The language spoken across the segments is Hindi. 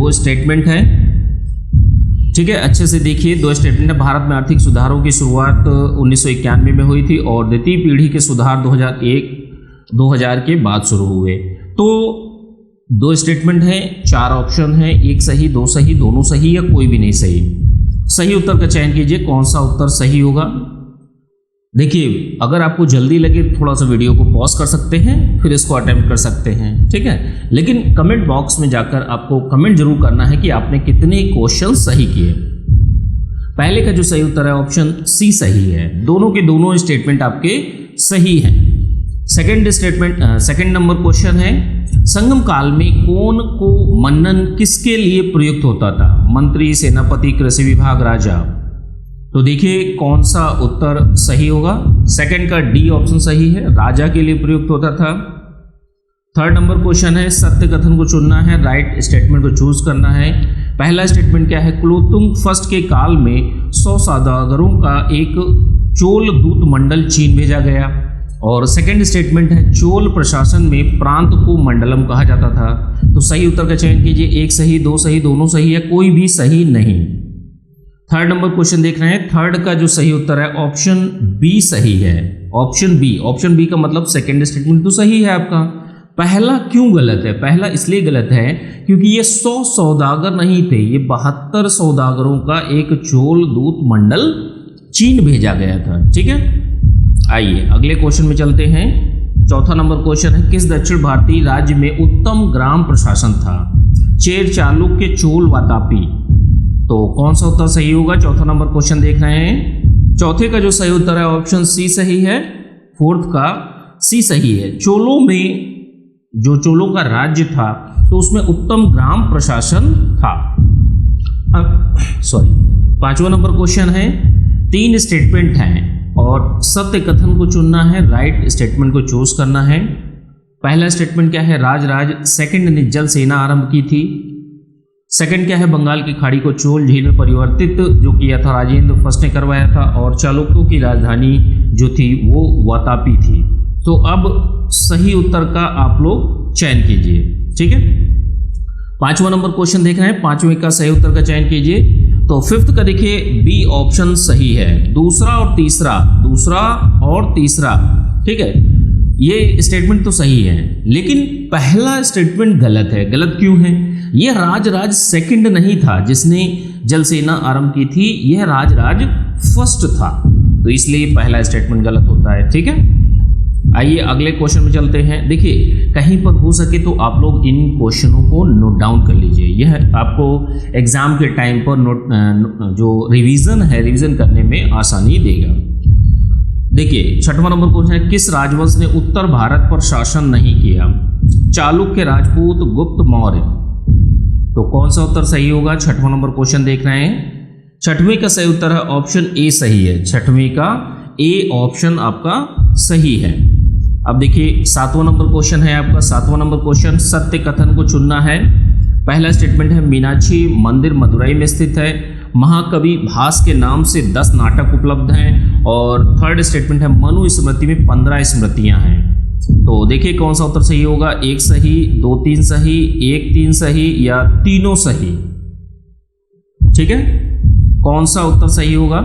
दो स्टेटमेंट है, ठीक है, अच्छे से देखिए। दो स्टेटमेंट है। भारत में आर्थिक सुधारों की शुरुआत 1991 में हुई थी और द्वितीय पीढ़ी के सुधार 2001-2000 के बाद शुरू हुए। तो दो स्टेटमेंट है, चार ऑप्शन है, एक सही, दो सही, दोनों सही या कोई भी नहीं सही। सही उत्तर का चयन कीजिए, कौन सा उत्तर सही होगा। देखिए, अगर आपको जल्दी लगे थोड़ा सा वीडियो को पॉज कर सकते हैं, फिर इसको अटेम्प्ट कर सकते हैं, ठीक है। लेकिन कमेंट बॉक्स में जाकर आपको कमेंट जरूर करना है कि आपने कितने क्वेश्चन सही किए। पहले का जो सही उत्तर है ऑप्शन सी सही है, दोनों के दोनों स्टेटमेंट आपके सही हैं। सेकंड नंबर क्वेश्चन है, संगम काल में कौन को मनन किसके लिए प्रयुक्त होता था? मंत्री, सेनापति, कृषि विभाग, राजा। तो देखिए कौन सा उत्तर सही होगा। सेकंड का डी ऑप्शन सही है, राजा के लिए प्रयुक्त होता था। थर्ड नंबर क्वेश्चन है, सत्य कथन को चुनना है, राइट स्टेटमेंट को चूज करना है। पहला स्टेटमेंट क्या है? कुलोत्तुंग फर्स्ट के काल में 100 सौदागरों का एक चोल दूत मंडल चीन भेजा गया। और सेकंड स्टेटमेंट है, चोल प्रशासन में प्रांत को मंडलम कहा जाता था। तो सही उत्तर का चयन कीजिए, एक सही, दो सही, दोनों सही या कोई भी सही नहीं। थर्ड नंबर क्वेश्चन देख रहे हैं, थर्ड का जो सही उत्तर है ऑप्शन बी सही है। ऑप्शन बी का मतलब सेकंड स्टेटमेंट तो सही है आपका। पहला क्यों गलत है? पहला इसलिए गलत है क्योंकि ये 100 सौदागर नहीं थे, ये 72 सौदागरों का एक चोल दूत मंडल चीन भेजा गया था, ठीक है। आइए अगले क्वेश्चन में चलते हैं। चौथा नंबर क्वेश्चन है, किस दक्षिण भारतीय राज्य में उत्तम ग्राम प्रशासन था? चेर, चालुक्य, चोल, वातापी। तो कौन सा उत्तर सही होगा? चौथा नंबर क्वेश्चन देख रहे हैं। चौथे का जो सही उत्तर है ऑप्शन सी सही है, फोर्थ का सी सही है। चोलों में जो चोलों का राज्य था तो उसमें उत्तम ग्राम प्रशासन था। पांचवा नंबर क्वेश्चन है, 3 स्टेटमेंट हैं और सत्य कथन को चुनना है, राइट स्टेटमेंट को चूज करना है। पहला स्टेटमेंट क्या है? राजराज सेकंड ने जल सेना आरंभ की थी। सेकंड क्या है? बंगाल की खाड़ी को चोल झील में परिवर्तित जो किया था राजेंद्र फर्स्ट ने करवाया था। और चालुक्यों की राजधानी जो थी वो वातापी थी। तो अब सही उत्तर का आप लोग चयन कीजिए, ठीक है। पांचवा नंबर क्वेश्चन देख रहे हैं, पांचवें का सही उत्तर का चयन कीजिए। तो फिफ्थ का देखिए बी ऑप्शन सही है, दूसरा और तीसरा, ठीक है, ये स्टेटमेंट तो सही है, लेकिन पहला स्टेटमेंट गलत है। गलत क्यों है? यह राजराज सेकंड नहीं था जिसने जल सेना आरंभ की थी, यह राजराज फर्स्ट था, तो इसलिए पहला स्टेटमेंट गलत होता है, ठीक है। आइए अगले क्वेश्चन में चलते हैं। देखिए कहीं पर हो सके तो आप लोग इन क्वेश्चनों को नोट डाउन कर लीजिए, यह आपको एग्जाम के टाइम पर जो रिवीजन करने में आसानी देगा। देखिए छठवां नंबर क्वेश्चन है, किस राजवंश ने उत्तर भारत पर शासन नहीं किया? चालुक्य, राजपूत, गुप्त, मौर्य। तो कौन सा उत्तर सही होगा? छठवां नंबर क्वेश्चन देख रहे हैं। छठवीं का सही उत्तर है ऑप्शन ए सही है, छठवीं का ए ऑप्शन आपका सही है। अब देखिए सातवां नंबर क्वेश्चन है आपका। सातवां नंबर क्वेश्चन, सत्य कथन को चुनना है। पहला स्टेटमेंट है, मीनाक्षी मंदिर मदुरई में स्थित है। महाकवि भास के नाम से 10 नाटक उपलब्ध हैं। और थर्ड स्टेटमेंट है, मनु स्मृति में 15 स्मृतियां हैं। तो देखिए कौन सा उत्तर सही होगा? 1 सही, 2 3 सही, 1 3 सही या तीनों सही, ठीक है। कौन सा उत्तर सही होगा?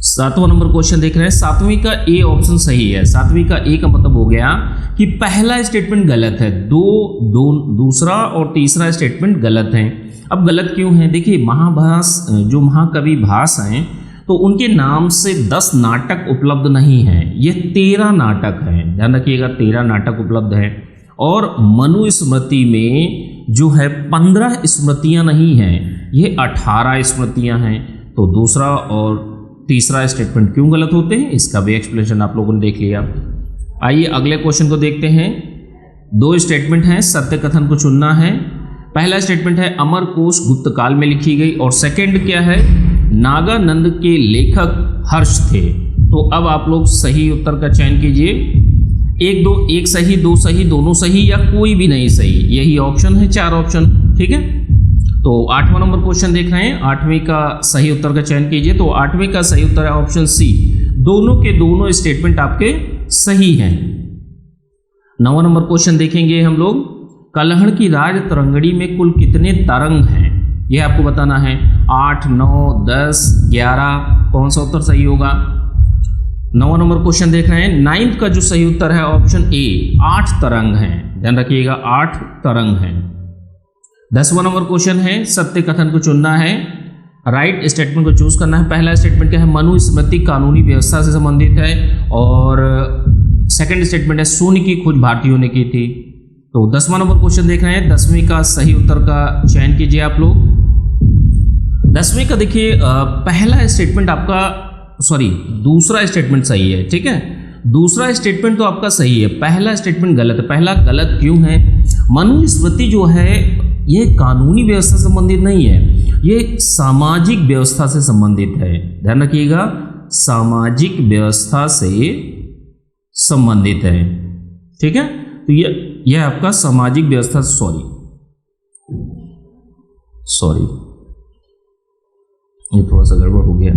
सातवां नंबर क्वेश्चन देख रहे हैं, सातवीं का ए ऑप्शन सही है। सातवीं का ए का मतलब हो गया कि पहला स्टेटमेंट गलत है, दूसरा और तीसरा स्टेटमेंट गलत है। अब गलत क्यों है? देखिए जो महाकवि भास हैं तो उनके नाम से 10 नाटक उपलब्ध नहीं हैं, ये 13 नाटक हैं, ध्यान रखिएगा 13 नाटक उपलब्ध हैं। और मनु स्मृति में जो है 15 स्मृतियां नहीं हैं, ये 18 स्मृतियां हैं। तो दूसरा और तीसरा स्टेटमेंट क्यों गलत होते हैं, इसका भी एक्सप्लेनेशन आप लोगों ने देख लिया। आइए अगले क्वेश्चन को देखते हैं। 2 स्टेटमेंट हैं, सत्य कथन को चुनना है। पहला स्टेटमेंट है, अमरकोश गुप्त काल में लिखी गई। और सेकंड क्या है? नागानंद के लेखक हर्ष थे। तो अब आप लोग सही उत्तर का चयन कीजिए। एक सही, 2 सही, दोनों सही या कोई भी नहीं सही, यही ऑप्शन है, 4 ऑप्शन, ठीक है। तो 8वां नंबर क्वेश्चन देख रहे हैं, 8वें का सही उत्तर का चयन कीजिए। तो 8वें का सही उत्तर है ऑप्शन सी, दोनों के दोनों स्टेटमेंट आपके सही हैं। 9वां नंबर क्वेश्चन देखेंगे हम लोग। कलहड़ की राज तरंगड़ी में कुल कितने तरंग हैं, यह आपको बताना है। 8, 9, 10, 11, कौन सा उत्तर सही होगा। 9वां नंबर क्वेश्चन देख रहे हैं। 9th का जो सही उत्तर है ऑप्शन ए, 8 तरंग हैं, ध्यान रखिएगा 8 तरंग हैं। 10वां नंबर क्वेश्चन है, सत्य कथन को चुनना है, राइट स्टेटमेंट को चूज करना है। पहला स्टेटमेंट क्या है, मनुस्मृति कानूनी व्यवस्था से संबंधित है, और सेकंड स्टेटमेंट है शून्य की खोज भारतीयों ने की थी। तो 10वां नंबर क्वेश्चन देख रहे हैं। 10वीं का सही उत्तर का चयन कीजिए आप लोग। 10वीं का देखिए पहला स्टेटमेंट आपका, सॉरी दूसरा स्टेटमेंट सही है, ठीक है। दूसरा स्टेटमेंट तो आपका सही है, पहला स्टेटमेंट गलत है। पहला गलत क्यों है, मनुस्मृति जो है ये कानूनी व्यवस्था से संबंधित नहीं है, ये सामाजिक व्यवस्था से संबंधित है, ध्यान रखिएगा, सामाजिक व्यवस्था से संबंधित है, ठीक है। तो यह आपका सामाजिक व्यवस्था, सॉरी ये थोड़ा सा गड़बड़ हो गया।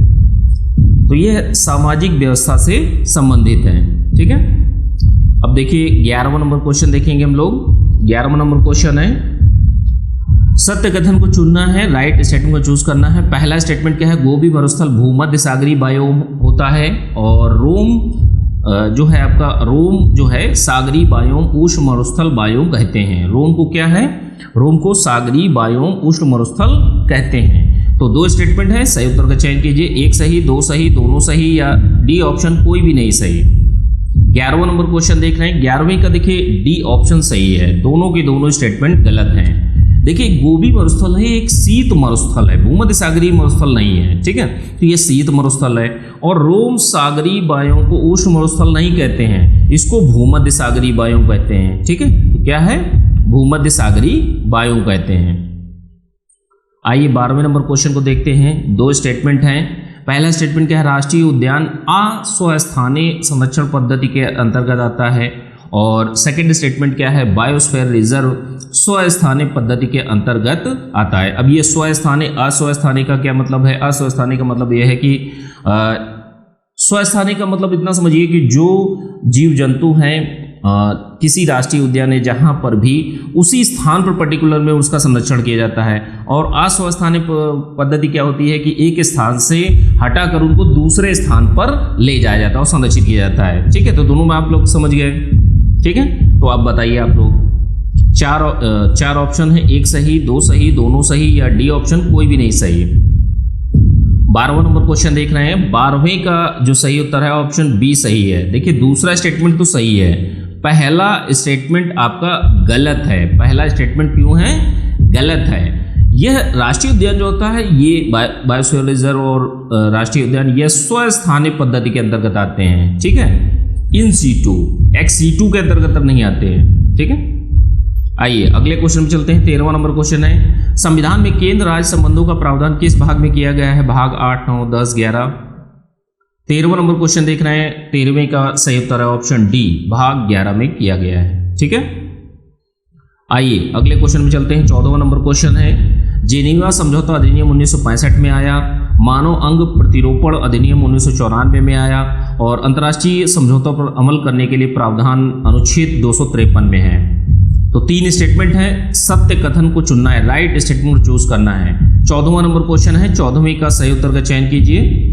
तो यह सामाजिक व्यवस्था से संबंधित है, ठीक है। अब देखिए 11वां नंबर क्वेश्चन देखेंगे हम लोग। 11वां नंबर क्वेश्चन है, सत्य कथन को चुनना है, राइट स्टेटमेंट को चूज करना है। पहला स्टेटमेंट क्या है, गोबी मरुस्थल भूमध्य सागरीय बायोम होता है, और रोम जो है आपका, रोम जो है सागरीय बायोम उष्ण मरुस्थल बायोम कहते हैं। रोम को क्या है, रोम को सागरीय बायोम उष्ण मरुस्थल कहते हैं। तो 2 स्टेटमेंट है, सही उत्तर का चयन कीजिए। 1 सही, 2 सही, दोनों सही, या डी ऑप्शन कोई भी नहीं सही। 11वां नंबर क्वेश्चन देख रहे हैं। 11वीं का देखिए डी ऑप्शन सही है, दोनों के दोनों स्टेटमेंट गलत हैं। देखिए गोबी मरुस्थल है एक शीत मरुस्थल है, भूमध्य सागरीय मरुस्थल नहीं है, ठीक है। तो ये शीत मरुस्थल है, और रोम सागरीय बायोम को उष्ण मरुस्थल नहीं कहते हैं, इसको भूमध्य सागरीय बायोम कहते हैं, ठीक है। तो क्या है, भूमध्य सागरीय बायोम कहते हैं। आइए 12वें नंबर क्वेश्चन को देखते हैं। 2 स्टेटमेंट हैं। पहला स्टेटमेंट क्या है, राष्ट्रीय उद्यान अस्वस्थानीय संरक्षण पद्धति के अंतर्गत आता है, और सेकंड स्टेटमेंट क्या है, बायोस्फीयर रिजर्व स्वस्थानीय पद्धति के अंतर्गत आता है। अब ये स्वस्थानीय अस्वस्थानीय का क्या मतलब है, अस्वस्थानीय का मतलब यह है कि स्वस्थानीय का मतलब इतना समझिए कि जो जीव जंतु हैं किसी राष्ट्रीय उद्यान है जहाँ पर भी उसी स्थान पर पर्टिकुलर में उसका संरक्षण किया जाता है, और अस्वस्थानीय पद्धति क्या होती है कि एक स्थान से हटाकर उनको दूसरे स्थान पर ले जाया जाता है और संरक्षित किया जाता है, ठीक है। तो दोनों में आप लोग समझ गए, ठीक है। तो आप बताइए, आप लोग 4 ऑप्शन है, 1 सही, 2 सही, दोनों सही, या डी ऑप्शन कोई भी नहीं सही। 12वां नंबर क्वेश्चन देख रहे हैं। 12वें का जो सही उत्तर है ऑप्शन बी सही है। देखिए दूसरा स्टेटमेंट तो सही है, पहला स्टेटमेंट आपका गलत है। पहला स्टेटमेंट क्यों है, गलत है। यह राष्ट्रीय उद्यान जो होता है, ये बायोस्फीयर रिजर्व और राष्ट्रीय उद्यान, यह स्वस्थानीय पद्धति के अंतर्गत आते हैं, ठीक है। इन सीटू, एक्स सीटू के अंतर्गत नहीं आते हैं, ठीक है। आइए अगले क्वेश्चन में चलते हैं। 13वां नंबर क्वेश्चन है, संविधान में केंद्र राज्य संबंधों का प्रावधान किस भाग में किया गया है, भाग 8, 9, 10, 11। 13वां नंबर क्वेश्चन देख रहे हैं। 13वें का सही उत्तर है ऑप्शन डी, भाग 11 में किया गया है, ठीक है। आइए अगले क्वेश्चन में चलते हैं। 14वां नंबर क्वेश्चन है, जेनीवा समझौता अधिनियम 1965 में आया, मानव अंग प्रतिरोपण अधिनियम 1994 में आया, और अंतर्राष्ट्रीय समझौतों पर अमल करने के लिए प्रावधान अनुच्छेद 253 में है। तो 3 स्टेटमेंट है, सत्य कथन को चुनना है, राइट स्टेटमेंट को चूज करना है। 14वां नंबर क्वेश्चन है, 14वीं का सही उत्तर का चयन कीजिए।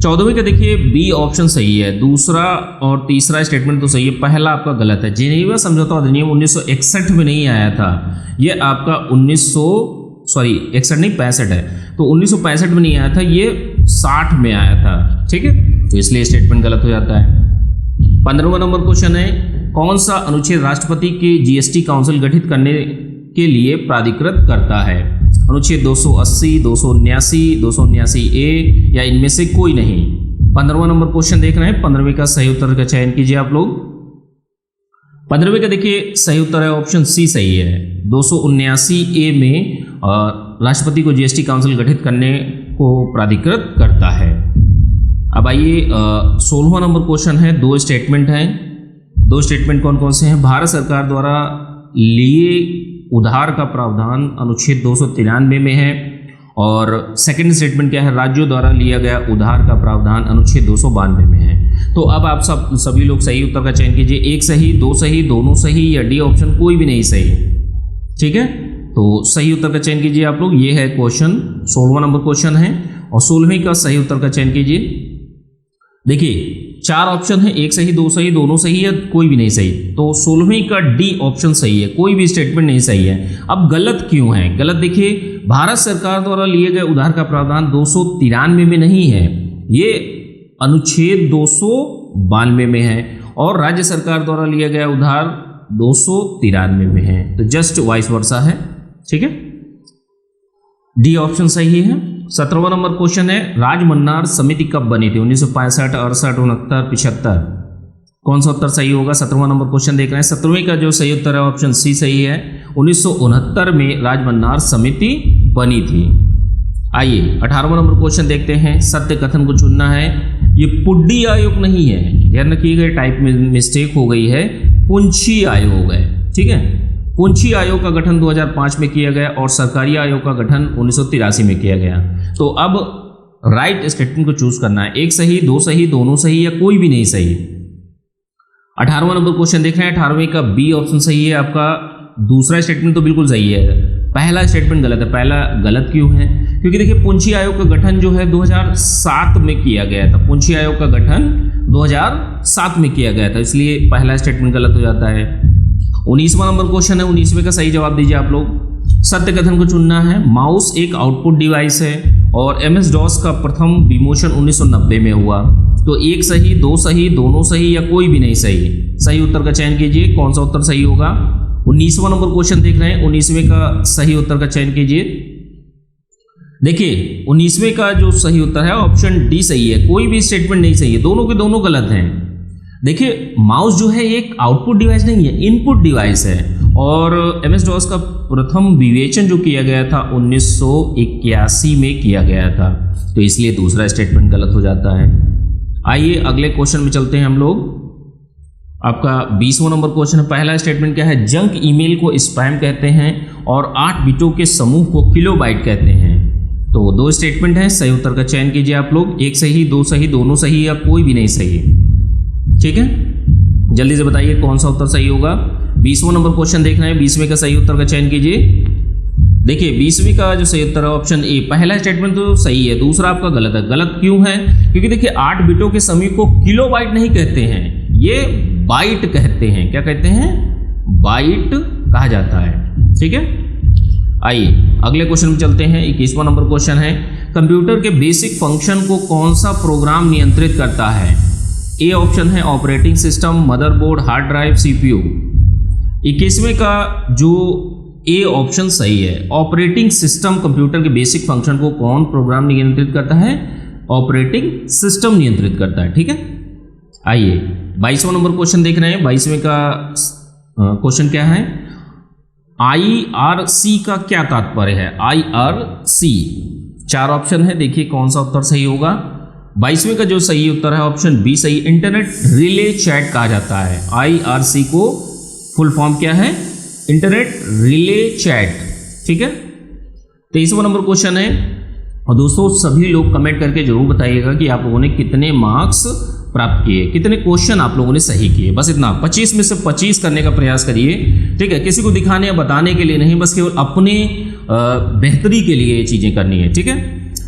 14वीं का देखिए बी ऑप्शन सही है, दूसरा और तीसरा स्टेटमेंट तो सही है, पहला आपका गलत है। जेनेवा समझौता अधिनियम 1961 में नहीं आया था, ये आपका 65 है, तो 1965 में नहीं आया था, ये 60 में आया था, ठीक है। तो इसलिए स्टेटमेंट गलत हो जाता है। 15वां नंबर क्वेश्चन है, कौन सा अनुच्छेद राष्ट्रपति के जीएसटी काउंसिल गठित करने के लिए प्राधिकृत करता है, अनुच्छेद 280, 279, 279 ए, या इनमें से कोई नहीं। 15वां नंबर क्वेश्चन देख रहे हैं। 15वें का सही उत्तर का चयन कीजिए आप लोग। 15वें का देखिए सही उत्तर है ऑप्शन सी सही है, 279 ए में राष्ट्रपति को जीएसटी काउंसिल गठित करने को प्राधिकृत करता है। अब आइए 16वां नंबर क्वेश्चन है। 2 स्टेटमेंट हैं, 2 स्टेटमेंट कौन कौन से हैं। भारत सरकार द्वारा लिए उधार का प्रावधान अनुच्छेद 293 में है, और सेकंड स्टेटमेंट क्या है, राज्यों द्वारा लिया गया उधार का प्रावधान अनुच्छेद 292 में है। तो अब आप सभी लोग सही उत्तर का चयन कीजिए। 1 सही, 2 सही, दोनों सही, या डी ऑप्शन कोई भी नहीं सही। ठीक है, तो सही उत्तर का चयन कीजिए आप लोग। ये है क्वेश्चन 16वां नंबर क्वेश्चन है और 16वीं का सही उत्तर का चयन कीजिए। देखिए 4 ऑप्शन है, एक सही, दो सही, दोनों सही या कोई भी नहीं सही। तो 16वीं का डी ऑप्शन सही है, कोई भी स्टेटमेंट नहीं सही है। अब गलत क्यों है? गलत देखिए, भारत सरकार द्वारा लिए गए उधार का प्रावधान 293 में नहीं है, ये अनुच्छेद 292 में है और राज्य सरकार द्वारा लिया गया उधार 293 में है, तो जस्ट वाइस वर्सा है। ठीक है, डी ऑप्शन सही है। 17वां नंबर क्वेश्चन है, राजमन्नार समिति कब बनी थी? 1965, 68, 69, 75? कौन सा उत्तर सही होगा? 17वां नंबर क्वेश्चन देख रहे हैं। 17वीं का जो सही उत्तर है ऑप्शन सी सही है, 1969 में राजमन्नार समिति बनी थी। आइए 18वां नंबर क्वेश्चन देखते हैं। सत्य कथन को चुनना है, ये पुड्डी आयोग नहीं है, ध्यान रखिएगा, टाइप में मिस्टेक हो गई है, पुंछी आयोग है। ठीक है, पुंछी आयोग का गठन 2005 में किया गया और सरकारी आयोग का गठन 1983 में किया गया। तो अब राइट स्टेटमेंट को चूज करना है, एक सही, दो सही, दोनों सही या कोई भी नहीं सही। 18वां नंबर क्वेश्चन देख रहे हैं, 18वीं का बी ऑप्शन सही है आपका। दूसरा स्टेटमेंट तो बिल्कुल सही है, पहला स्टेटमेंट गलत है। पहला गलत क्यों है? क्योंकि देखिए पुंछी आयोग का गठन जो है 2007 में किया गया था, पुंछी आयोग का गठन 2007 में किया गया था, इसलिए पहला स्टेटमेंट गलत हो जाता है। 19वां नंबर क्वेश्चन है, 19वें का सही जवाब दीजिए आप लोग। सत्य कथन को चुनना है, माउस एक आउटपुट डिवाइस है और MS DOS का प्रथम विमोचन 1990 में हुआ। तो एक सही, दो सही, दोनों सही या कोई भी नहीं सही। सही उत्तर का चयन कीजिए, कौन सा उत्तर सही होगा? 19वां नंबर क्वेश्चन देख रहे हैं, 19वें का सही उत्तर का चयन कीजिए। देखिए 19वें का जो सही उत्तर है ऑप्शन डी सही है, कोई भी स्टेटमेंट नहीं सही है, दोनों के दोनों गलत हैं। देखिए माउस जो है एक आउटपुट डिवाइस नहीं है, इनपुट डिवाइस है और MS DOS का प्रथम विवेचन जो किया गया था 1981 में किया गया था, तो इसलिए दूसरा स्टेटमेंट गलत हो जाता है। आइए अगले क्वेश्चन में चलते हैं हम लोग। आपका 20वां नंबर क्वेश्चन है, पहला स्टेटमेंट क्या है? जंक ईमेल को स्पैम कहते हैं और 8 बिटों के समूह को किलोबाइट कहते हैं। तो दो स्टेटमेंट हैं, सही उत्तर का चयन कीजिए आप लोग, एक सही, दो सही, दोनों सही या कोई भी नहीं सही। ठीक है, जल्दी से बताइए कौन सा उत्तर सही होगा। 20वां नंबर क्वेश्चन देख रहे हैं, 20वें का सही उत्तर का चयन कीजिए। देखिए 20वीं का जो सही उत्तर है ऑप्शन ए, पहला स्टेटमेंट तो सही है, दूसरा आपका गलत है। गलत क्यों है? क्योंकि देखिए 8 बिटों के समूह को किलोबाइट नहीं कहते हैं, ये बाइट कहते हैं। क्या कहते हैं? बाइट कहा जाता है। ठीक है, आइए अगले क्वेश्चन में चलते हैं। 21वां नंबर क्वेश्चन है, कंप्यूटर के बेसिक फंक्शन को कौन सा प्रोग्राम नियंत्रित करता है? ए ऑप्शन है operating system, motherboard, hard drive, CPU। 21वें का जो ए ऑप्शन सही है, ऑपरेटिंग सिस्टम कंप्यूटर के बेसिक फंक्शन को कौन प्रोग्राम नियंत्रित करता है? ऑपरेटिंग सिस्टम नियंत्रित करता है। ठीक है, आइए 22वां नंबर क्वेश्चन देख रहे हैं। 22वें का क्वेश्चन क्या है? IRC का क्या तात्पर्य है? IRC 4 ऑप्शन है, देखिए कौन सा उत्तर सही होगा। 22वें का जो सही उत्तर है ऑप्शन बी सही, इंटरनेट रिले चैट कहा जाता है। IRC को फुल फॉर्म क्या है? Internet relay chat. ठीक है, 23वां नंबर क्वेश्चन है और दोस्तों सभी लोग कमेंट करके जरूर बताइएगा कि आप लोगों ने कितने मार्क्स प्राप्त किए, कितने क्वेश्चन आप लोगों ने सही किए। बस इतना, 25 में से 25 करने का प्रयास करिए। ठीक है, किसी को दिखाने या बताने के लिए नहीं, बस केवल अपने बेहतरी के लिए ये चीज़ें करनी है। ठीक है,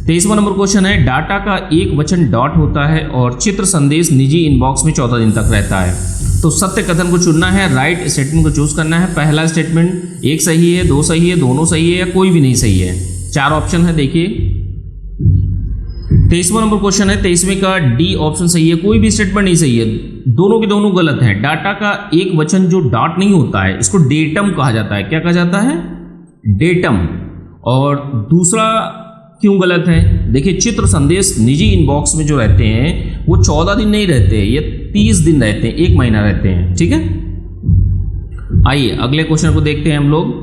23वां नंबर क्वेश्चन है, डाटा का एक वचन डॉट होता है और चित्र संदेश निजी इनबॉक्स में 14 दिन तक रहता है। तो सत्य कथन को चुनना है, राइट स्टेटमेंट को चूज करना है। पहला स्टेटमेंट एक सही है, दो सही है, दोनों सही है या कोई भी नहीं सही है। 4 ऑप्शन है, देखिए 23वां नंबर क्वेश्चन है, 23वें का डी ऑप्शन सही है, कोई भी स्टेटमेंट नहीं सही है, दोनों के दोनों गलत हैं। डाटा का एक वचन जो डॉट नहीं होता है इसको डेटम कहा जाता है। क्या कहा जाता है? डेटम। और दूसरा क्यों गलत है? देखिए चित्र संदेश निजी इनबॉक्स में जो रहते हैं वो 14 दिन नहीं रहते, ये 30 दिन रहते हैं, 1 महीना रहते हैं। ठीक है, आइए अगले क्वेश्चन को देखते हैं हम लोग।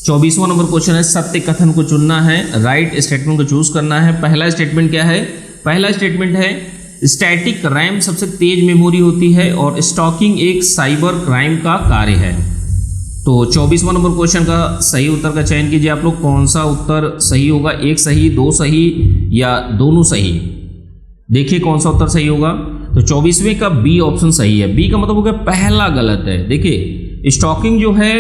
24वां नंबर क्वेश्चन है, सत्य कथन को चुनना है, राइट स्टेटमेंट को चूज करना है। पहला स्टेटमेंट क्या है? पहला स्टेटमेंट है स्टैटिक रैम सबसे तेज मेमोरी होती है और स्टॉकिंग एक साइबर क्राइम का कार्य है। तो 24वां नंबर क्वेश्चन का सही उत्तर का चयन कीजिए आप लोग, कौन सा उत्तर सही होगा? एक सही, दो सही या दोनों सही? देखिए कौन सा उत्तर सही होगा। तो 24वें का बी ऑप्शन सही है। बी का मतलब हो गया पहला गलत है। देखिए स्टॉकिंग जो है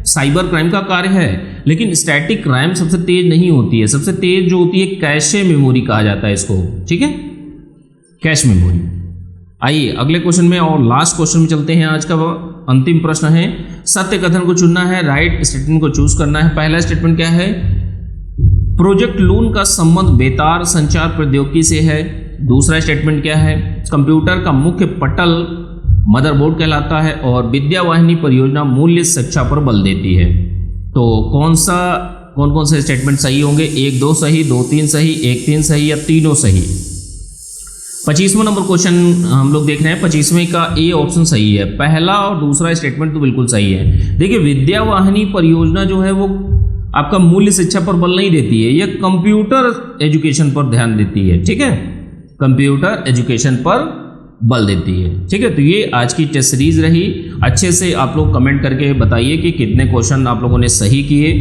साइबर क्राइम का कार्य है, लेकिन स्टैटिक रैम सबसे तेज नहीं होती है। सबसे तेज जो होती है कैशे मेमोरी कहा जाता है इसको, ठीक है, कैश मेमोरी। आइए अगले क्वेश्चन में और लास्ट क्वेश्चन में चलते हैं। आज का अंतिम प्रश्न है, सत्य कथन को चुनना है, राइट स्टेटमेंट को चूज करना है। पहला स्टेटमेंट क्या है, प्रोजेक्ट लून का संबंध बेतार संचार प्रौद्योगिकी से है। दूसरा स्टेटमेंट क्या है, कंप्यूटर का मुख्य पटल मदरबोर्ड कहलाता है और विद्यावाहिनी परियोजना मूल्य शिक्षा पर बल देती है। तो कौन कौन से स्टेटमेंट सही होंगे, 1 2 सही, 2 3 सही, 1 3 सही या तीनों सही। 25वां नंबर क्वेश्चन हम लोग देख रहे हैं। 25वें का ए ऑप्शन सही है, पहला और दूसरा स्टेटमेंट तो बिल्कुल सही है। देखिए विद्यावाहिनी परियोजना जो है वो आपका मूल्य शिक्षा पर बल नहीं देती है, यह कंप्यूटर एजुकेशन पर ध्यान देती है, ठीक है, कंप्यूटर एजुकेशन पर बल देती है, ठीक है। तो ये आज की टेस्ट सीरीज रही। अच्छे से आप लोग कमेंट करके बताइए कि कितने क्वेश्चन आप लोगों ने सही किए।